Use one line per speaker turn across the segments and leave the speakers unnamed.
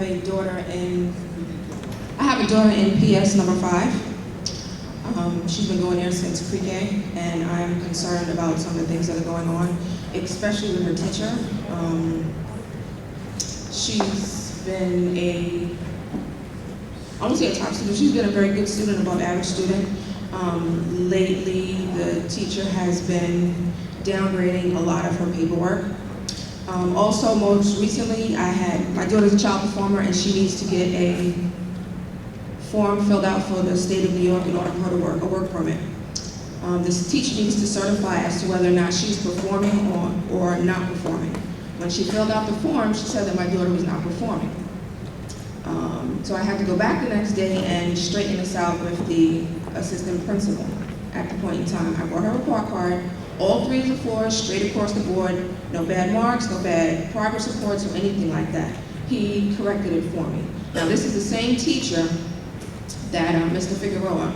have a daughter in PS number 5. She's been going there since pre-K, and I am concerned about some of the things that are going on, especially with her teacher. She's been I won't say a top student, she's been a very good student, above average student. Lately, the teacher has been downgrading a lot of her paperwork. Also, most recently, my daughter's a child performer, and she needs to get a form filled out for the state of New York in order for her to work, a work permit. This teacher needs to certify as to whether or not she's performing or not performing. When she filled out the form, she said that my daughter was not performing. So I had to go back the next day and straighten this out with the assistant principal at the point in time. I brought her a report card, all 3s and 4s, straight across the board, no bad marks, no bad progress reports or anything like that. He corrected it for me. Now this is the same teacher that Mr. Figueroa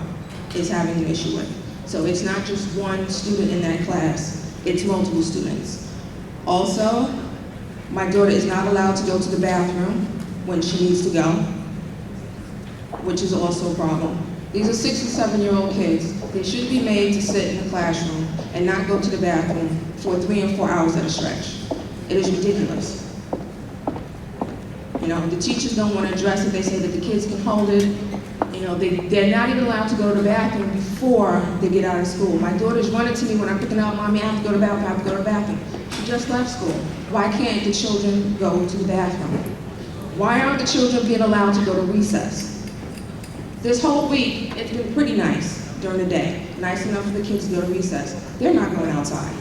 is having an issue with. So it's not just one student in that class, it's multiple students. Also, my daughter is not allowed to go to the bathroom when she needs to go, which is also a problem. These are 6 and 7-year-old kids. They shouldn't be made to sit in the classroom and not go to the bathroom for 3 and 4 hours at a stretch. It is ridiculous. You know, the teachers don't want to address it. They say that the kids can hold it. You know, they're not even allowed to go to the bathroom before they get out of school. My daughter's running to me when I'm picking up, Mommy, I have to go to the bathroom, I have to go to the bathroom. She just left school. Why can't the children go to the bathroom? Why aren't the children being allowed to go to recess? This whole week, it's been pretty nice during the day. Nice enough for the kids to go to recess. They're not going outside.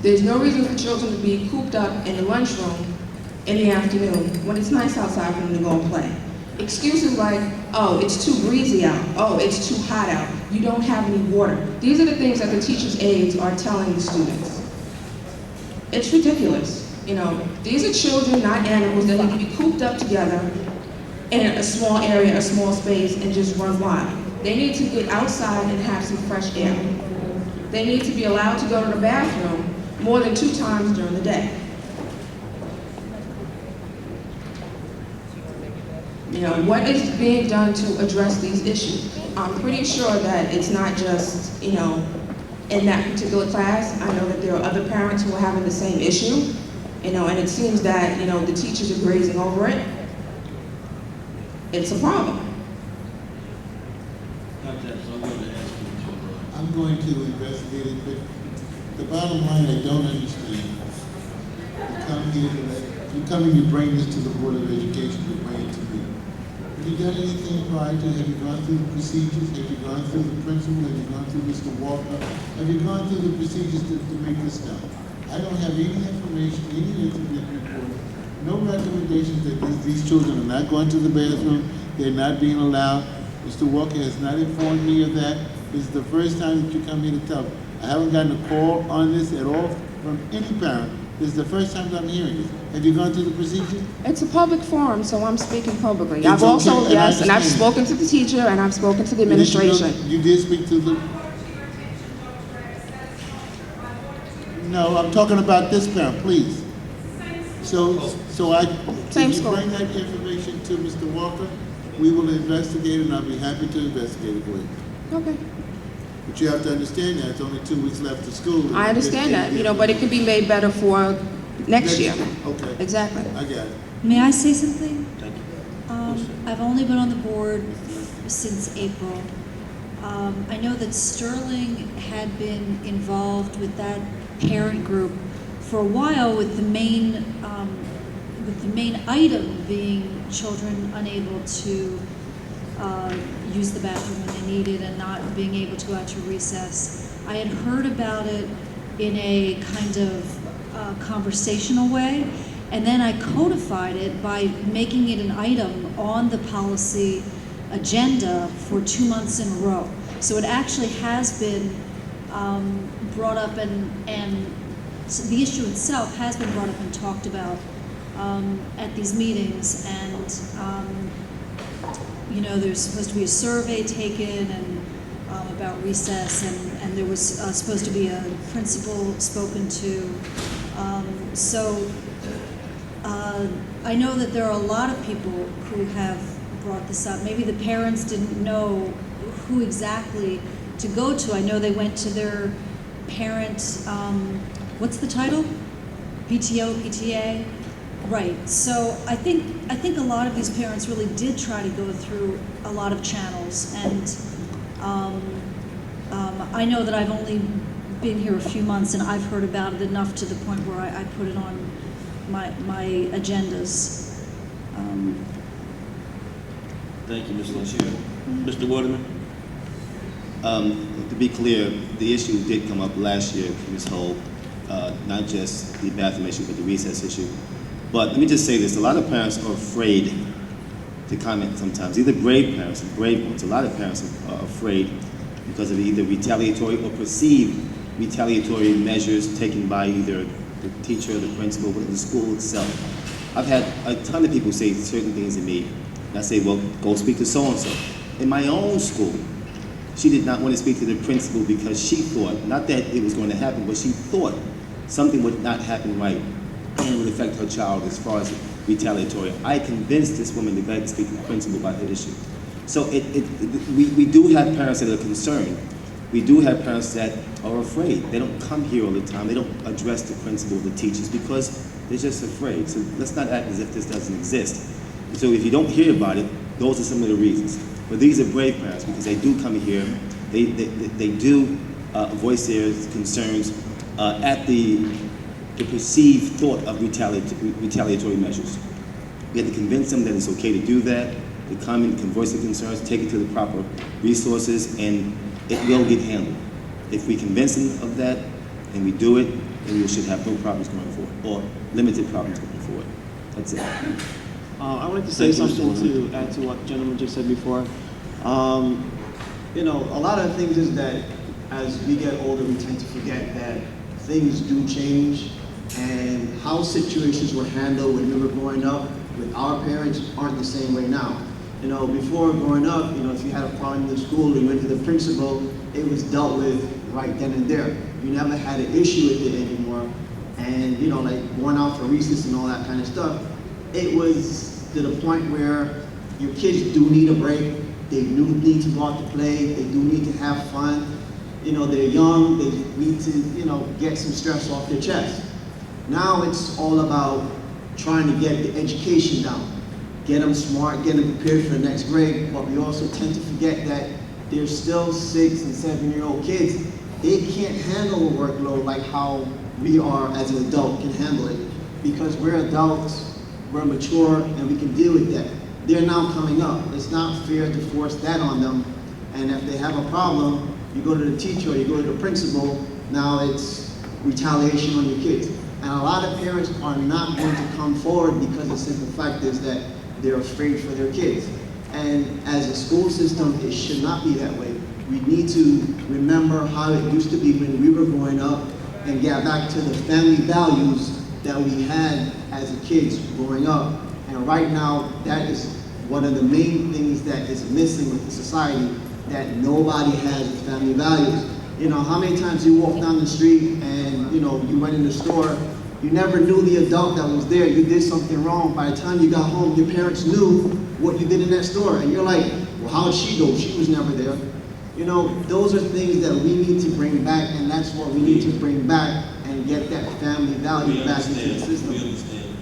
There's no reason for children to be cooped up in the lunchroom in the afternoon when it's nice outside for them to go and play. Excuses like, oh, it's too breezy out. Oh, it's too hot out. You don't have any water. These are the things that the teachers' aides are telling the students. It's ridiculous. You know, these are children, not animals, that need to be cooped up together in a small area, a small space, and just run wild. They need to get outside and have some fresh air. They need to be allowed to go to the bathroom more than 2 times during the day. You know, what is being done to address these issues? I'm pretty sure that it's not just, you know, in that particular class. I know that there are other parents who are having the same issue, you know, and it seems that, you know, the teachers are grazing over it. It's a problem.
I'm going to investigate it, but the bottom line I don't understand. You come and you bring this to the Board of Education, you bring it to me. Have you done anything prior to? Have you gone through the procedures? Have you gone through the principal? Have you gone through Mr. Walker? Have you gone through the procedures to make this done? I don't have any information, any incident report, no recommendations that these children are not going to the bathroom, they're not being allowed. Mr. Walker has not informed me of that. This is the first time that you come here to tell me. I haven't gotten a call on this at all from any parent. This is the first time I'm hearing this. Have you gone through the procedure?
It's a public forum, so I'm speaking publicly.
It's
I've also,
okay,
yes, and I've spoken to the teacher and I've spoken to the administration.
You did speak to the... No, I'm talking about this parent, please. So
Same
if you
school.
bring that information to Mr. Walker, we will investigate it, and I'll be happy to investigate it for you.
Okay.
But you have to understand that it's only 2 weeks left of school.
I understand that, you know, but it could be made better for next year.
Okay.
Exactly.
I got it.
May I say something?
Thank you.
I've only been on the board since April. I know that Sterling had been involved with that parent group for a while, with the main item being children unable to use the bathroom when they need it and not being able to go out to recess. I had heard about it in a kind of conversational way, and then I codified it by making it an item on the policy agenda for 2 months in a row. So it actually has been brought up, and so the issue itself has been brought up and talked about at these meetings, and you know, there's supposed to be a survey taken and about recess, and there was supposed to be a principal spoken to. So I know that there are a lot of people who have brought this up. Maybe the parents didn't know who exactly to go to. I know they went to their parent, what's the title? PTO, PTA? Right. So I think a lot of these parents really did try to go through a lot of channels, and I know that I've only been here a few months, and I've heard about it enough to the point where I put it on my agendas.
Thank you, Ms. LaChia. Mr. Waterman?
To be clear, the issue did come up last year, Ms. Hull, not just the bathroom issue, but the recess issue. But let me just say this, a lot of parents are afraid to comment sometimes, either brave parents or brave ones. A lot of parents are afraid because of either retaliatory or perceived retaliatory measures taken by either the teacher, the principal, or the school itself. I've had a ton of people say certain things to me, and I say, well, go speak to so-and-so. In my own school, she did not want to speak to the principal because she thought, not that it was going to happen, but she thought something would not happen right and it would affect her child as far as retaliatory. I convinced this woman to go ahead and speak to the principal about that issue. So we do have parents that are concerned. We do have parents that are afraid. They don't come here all the time. They don't address the principal, the teachers, because they're just afraid. So let's not act as if this doesn't exist. So if you don't hear about it, those are some of the reasons. But these are brave parents because they do come here. They do voice their concerns at the perceived thought of retaliatory measures. We have to convince them that it's okay to do that. They come and can voice their concerns, take it to the proper resources, and it will get handled. If we convince them of that and we do it, then we should have no problems going forward, or limited problems going forward. That's it.
I would like to say something to add to what the gentleman just said before. You know, a lot of things is that as we get older, we tend to forget that things do change, and how situations were handled when we were growing up with our parents aren't the same way now. You know, before growing up, you know, if you had a problem in the school, you went to the principal, it was dealt with right then and there. You never had an issue with it anymore. And, you know, like going out for recess and all that kind of stuff, it was to the point where your kids do need a break. They do need to go out to play. They do need to have fun. You know, they're young. They need to, you know, get some stress off their chest. Now it's all about trying to get the education down. Get them smart, get them prepared for the next grade, but we also tend to forget that there's still 6 and 7-year-old kids. They can't handle a workload like how we are as an adult can handle it, because we're adults, we're mature, and we can deal with that. They're now coming up. It's not fair to force that on them, and if they have a problem, you go to the teacher or you go to the principal, now it's retaliation on your kids. And a lot of parents are not going to come forward because the simple fact is that they're afraid for their kids. And as a school system, it should not be that way. We need to remember how it used to be when we were growing up and get back to the family values that we had as kids growing up. And right now, that is one of the main things that is missing with the society, that nobody has family values. You know, how many times you walk down the street and, you know, you went in the store, you never knew the adult that was there. You did something wrong. By the time you got home, your parents knew what you did in that store. And you're like, well, how'd she go? She was never there. You know, those are things that we need to bring back, and that's what we need to bring back and get that family value back into the system.